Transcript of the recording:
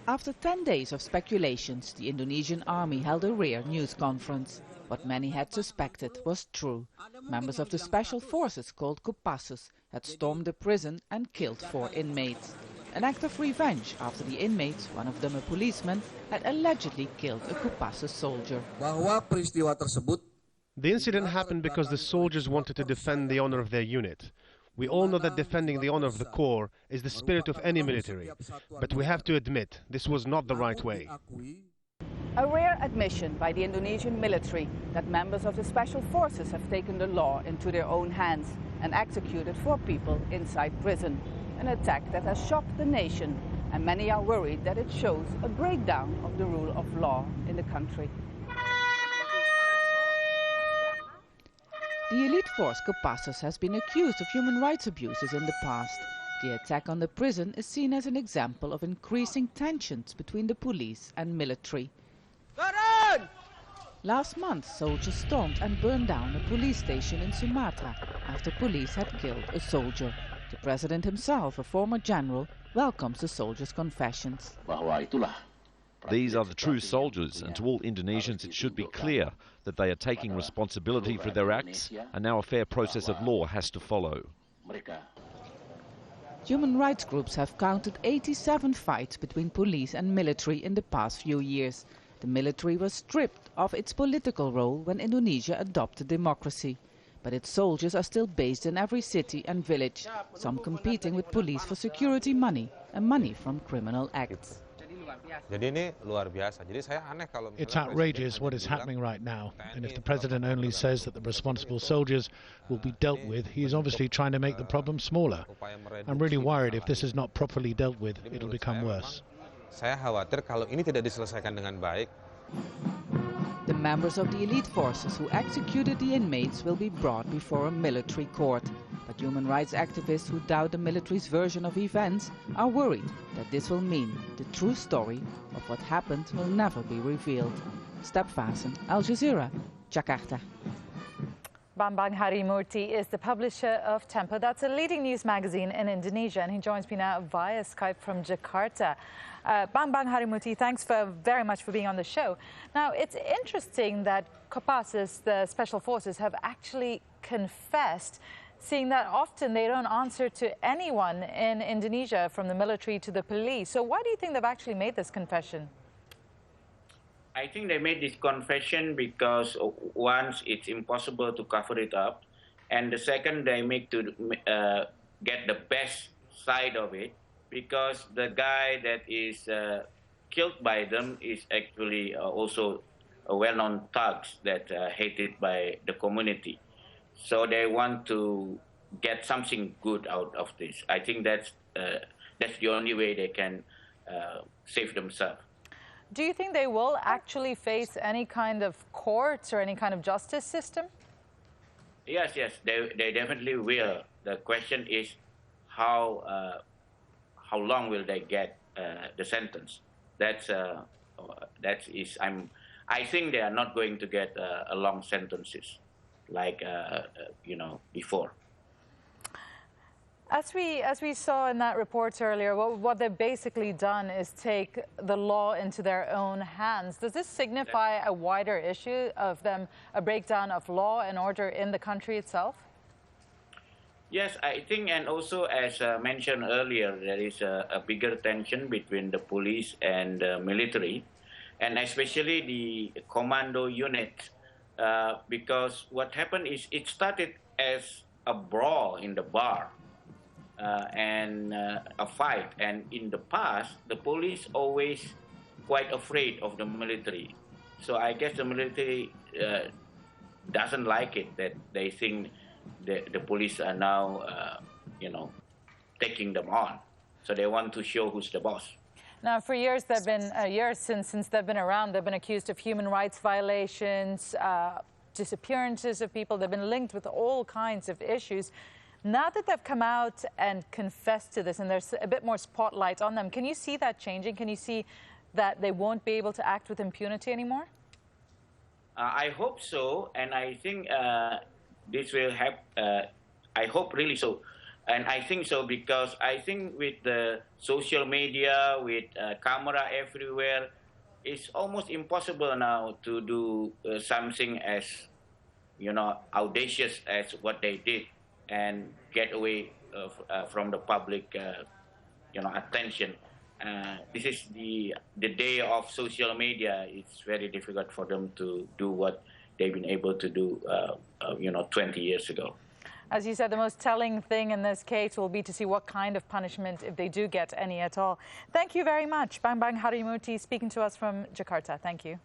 After 10 days of speculations, the Indonesian army held a rare news conference. What many had suspected was true. Members of the special forces called Kopassus had stormed the prison and killed 4 inmates. An act of revenge after the inmates, one of them a policeman, had allegedly killed a Kopassus soldier. The incident happened because the soldiers wanted to defend the honor of their unit. We all know that defending the honor of the Corps is the spirit of any military, but we have to admit this was not the right way. A rare admission by the Indonesian military that members of the special forces have taken the law into their own hands and executed 4 people inside prison. An attack that has shocked the nation, and many are worried that it shows a breakdown of the rule of law in the country. The elite force Kopassus has been accused of human rights abuses in the past. The attack on the prison is seen as an example of increasing tensions between the police and military. Last month, soldiers stormed and burned down a police station in Sumatra after police had killed a soldier. The president himself, a former general, welcomes the soldiers' confessions. These are the true soldiers, and to all Indonesians it should be clear that they are taking responsibility for their acts, and now a fair process of law has to follow. Human rights groups have counted 87 fights between police and military in the past few years. The military was stripped of its political role when Indonesia adopted democracy. But its soldiers are still based in every city and village, some competing with police for security money and money from criminal acts. It's outrageous what is happening right now, and if the president only says that the responsible soldiers will be dealt with, he is obviously trying to make the problem smaller. I'm really worried if this is not properly dealt with, it'll become worse. The members of the elite forces who executed the inmates will be brought before a military court. But human rights activists who doubt the military's version of events are worried that this will mean the true story of what happened will never be revealed. Vaessen, Al Jazeera, Jakarta. Bambang Harimurti is the publisher of Tempo. That's a leading news magazine in Indonesia, and he joins me now via Skype from Jakarta. Bambang Harimurti, thanks very much for being on the show. Now, it's interesting that Kopassus, the special forces, have actually confessed, seeing that often they don't answer to anyone in Indonesia, from the military to the police. So why do you think they've actually made this confession? I think they made this confession because once it's impossible to cover it up, and the second they make to get the best side of it, because the guy that is killed by them is actually also a well-known thugs that hated by the community. So they want to get something good out of this. I think that's the only way they can save themselves. Do you think they will actually face any kind of courts or any kind of justice system? Yes, they definitely will. The question is how long will they get the sentence? I think they are not going to get a long sentences like before. As we saw in that report earlier, what they've basically done is take the law into their own hands. Does this signify a wider issue of them, a breakdown of law and order in the country itself? Yes, I think, and also as mentioned earlier, there is a bigger tension between the police and the military, and especially the commando unit, because what happened is it started as a brawl in the bar. And a fight, and in the past the police always quite afraid of the military, so I guess the military doesn't like it that they think the police are now taking them on, so they want to show who's the boss. Now, for years they've been since they've been around, they've been accused of human rights violations, disappearances of people. They've been linked with all kinds of issues. Now that they've come out and confessed to this and there's a bit more spotlight on them, can you see that changing? Can you see that they won't be able to act with impunity anymore? I hope so, and I think this will help. I hope really so. And I think so because I think with the social media, with camera everywhere, it's almost impossible now to do something as, audacious as what they did and get away from the public, attention. This is the day of social media. It's very difficult for them to do what they've been able to do, 20 years ago. As you said, the most telling thing in this case will be to see what kind of punishment, if they do get any at all. Thank you very much. Bambang Harimurti speaking to us from Jakarta. Thank you.